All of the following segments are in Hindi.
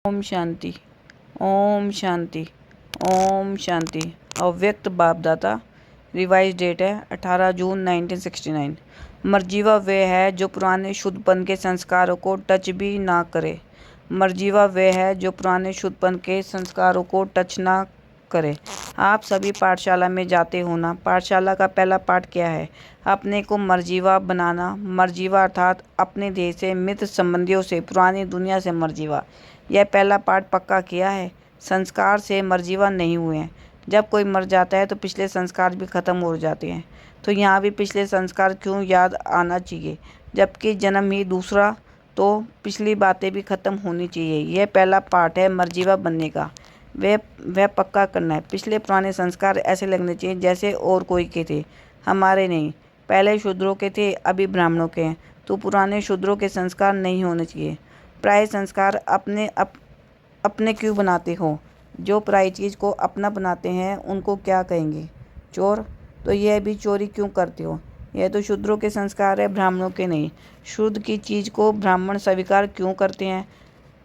ओम शांति, ओम शांति, ओम शांति। अव्यक्त बाप दाता। रिवाइज डेट है 18 जून 1969। मर्जीवा वे है जो पुराने शुद्धपन के संस्कारों को टच भी ना करे। मर्जीवा वे है जो पुराने शुद्धपन के संस्कारों को टच ना करे। आप सभी पाठशाला में जाते हो ना। पाठशाला का पहला पाठ क्या है? अपने को मर्जीवा बनाना। मर्जीवा अर्थात अपने देश से, मित्र संबंधियों से, पुरानी दुनिया से मर्जीवा। यह पहला पाठ पक्का किया है। संस्कार से मर्जीवा नहीं हुए हैं। जब कोई मर जाता है तो पिछले संस्कार भी खत्म हो जाते हैं। तो यहाँ भी पिछले संस्कार क्यों याद आना चाहिए? जबकि जन्म ही दूसरा, तो पिछली बातें भी खत्म होनी चाहिए। यह पहला पाठ है मर्जीवा बनने का। वह पक्का करना है। पिछले पुराने संस्कार ऐसे लगने चाहिए जैसे और कोई के थे, हमारे नहीं। पहले शूद्रों के थे, अभी ब्राह्मणों के हैं, तो पुराने शूद्रों के संस्कार नहीं होने चाहिए। पराये संस्कार अपने क्यों बनाते हो? जो पराई चीज़ को अपना बनाते हैं उनको क्या कहेंगे? चोर। तो यह भी चोरी क्यों करते हो? यह तो शूद्रों के संस्कार है, ब्राह्मणों के नहीं। शुद्ध की चीज़ को ब्राह्मण स्वीकार क्यों करते हैं?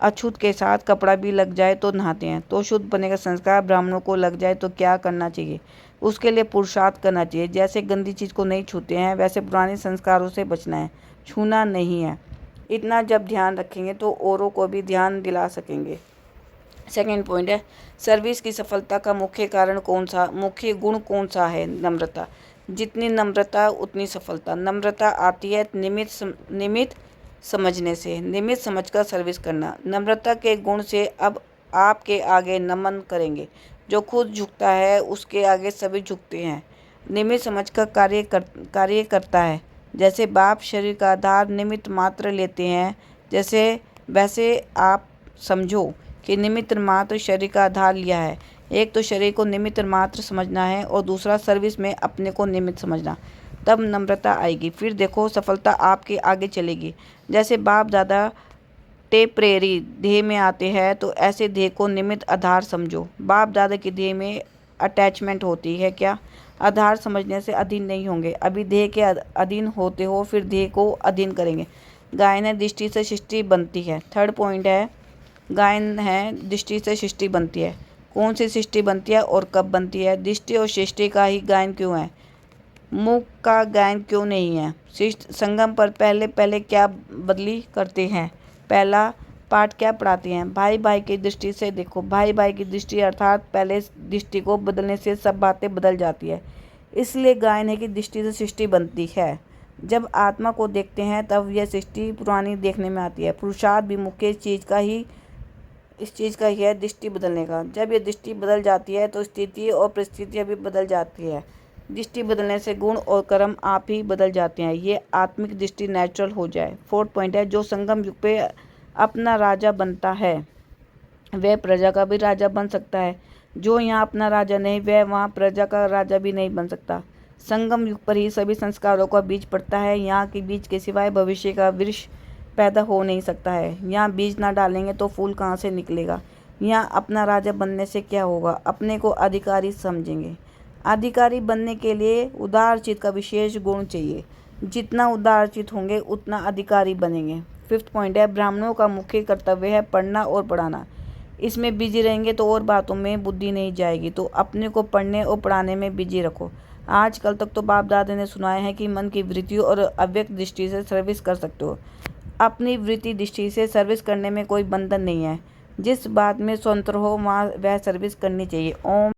अछूत के साथ कपड़ा भी लग जाए तो नहाते हैं। तो शुद्ध बनने का संस्कार ब्राह्मणों को लग जाए तो क्या करना चाहिए? उसके लिए पुरुषार्थ करना चाहिए। जैसे गंदी चीज़ को नहीं छूते हैं, वैसे पुराने संस्कारों से बचना है, छूना नहीं है। इतना जब ध्यान रखेंगे तो औरों को भी ध्यान दिला सकेंगे। सेकेंड पॉइंट है, सर्विस की सफलता का मुख्य कारण कौन सा, मुख्य गुण कौन सा है? नम्रता। जितनी नम्रता उतनी सफलता। नम्रता आती है निमित्त समझने से, निमित्त समझकर सर्विस करना। नम्रता के गुण से अब आपके आगे नमन करेंगे। जो खुद झुकता है उसके आगे सभी झुकते हैं। निमित्त समझकर कार्य करता है। जैसे बाप शरीर का आधार निमित्त मात्र लेते हैं, वैसे आप समझो कि निमित्त मात्र शरीर का आधार लिया है। एक तो शरीर को निमित्त मात्र समझना है और दूसरा सर्विस में अपने को निमित्त समझना। तब नम्रता आएगी। फिर देखो सफलता आपके आगे चलेगी। जैसे बाप दादा टेम्परेरी देह में आते हैं तो ऐसे देह को निमित्त आधार समझो। बाप दादा की देह में अटैचमेंट होती है क्या? आधार समझने से अधीन नहीं होंगे। अभी देह के अधीन होते हो, फिर देह को अधीन करेंगे। गायन है दृष्टि से सृष्टि बनती है। थर्ड पॉइंट है, गायन है दृष्टि से सृष्टि बनती है। कौन सी सृष्टि बनती है और कब बनती है? दृष्टि और सृष्टि का ही गायन क्यों है? मुख का गायन क्यों नहीं है? संगम पर पहले क्या बदली करते हैं? पहला पाठ क्या पढ़ाते हैं? भाई भाई की दृष्टि से देखो। भाई भाई की दृष्टि अर्थात पहले दृष्टि को बदलने से सब बातें बदल जाती है। इसलिए गायन है कि दृष्टि से सृष्टि बनती है। जब आत्मा को देखते हैं तब यह सृष्टि पुरानी देखने में आती है। पुरुषार्थ भी मुख्य इस चीज़ का ही है, दृष्टि बदलने का। जब ये दृष्टि बदल जाती है तो स्थिति और परिस्थितियाँ भी बदल जाती है। दृष्टि बदलने से गुण और कर्म आप ही बदल जाते हैं। ये आत्मिक दृष्टि नेचुरल हो जाए। फोर्थ पॉइंट है, जो संगम युग पे अपना राजा बनता है वह प्रजा का भी राजा बन सकता है। जो यहाँ अपना राजा नहीं, वह वहाँ प्रजा का राजा भी नहीं बन सकता। संगम युग पर ही सभी संस्कारों का बीज पड़ता है। यहाँ के बीज के सिवाय भविष्य का वृक्ष पैदा हो नहीं सकता है। यहाँ बीज ना डालेंगे तो फूल कहाँ से निकलेगा? यहाँ अपना राजा बनने से क्या होगा? अपने को अधिकारी समझेंगे। अधिकारी बनने के लिए उदारचित का विशेष गुण चाहिए। जितना उदारचित होंगे उतना अधिकारी बनेंगे। फिफ्थ पॉइंट है, ब्राह्मणों का मुख्य कर्तव्य है पढ़ना और पढ़ाना। इसमें बिजी रहेंगे तो और बातों में बुद्धि नहीं जाएगी। तो अपने को पढ़ने और पढ़ाने में बिजी रखो। आजकल तक तो बाप दादा ने सुनाया है कि मन की वृत्ति और अव्यक्त दृष्टि से सर्विस कर सकते हो। अपनी वृत्ति दृष्टि से सर्विस करने में कोई बंधन नहीं है। जिस बात में स्वतंत्र हो वहाँ वह सर्विस करनी चाहिए। ओम